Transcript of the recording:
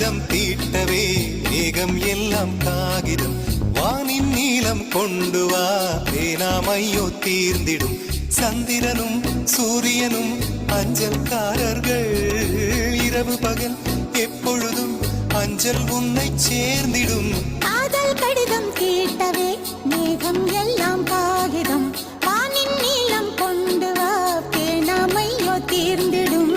கடிதம் தீட்டவே மேகம் எல்லாம் காகிதம் வானின் நீளம் கொண்டு வா பேனாமையோ தீர்ந்திடும் சந்திரனும் சூரியனும் அஞ்சல்காரர்கள் இரவு பகல் எப்பொழுதும் அஞ்சல் உன்னை சேர்ந்திடும் காதல் கடிதம் தீட்டவே மேகம் எல்லாம் காகிதம் வானின் நீளம் கொண்டு வா பேனாமையோ தீர்ந்திடும்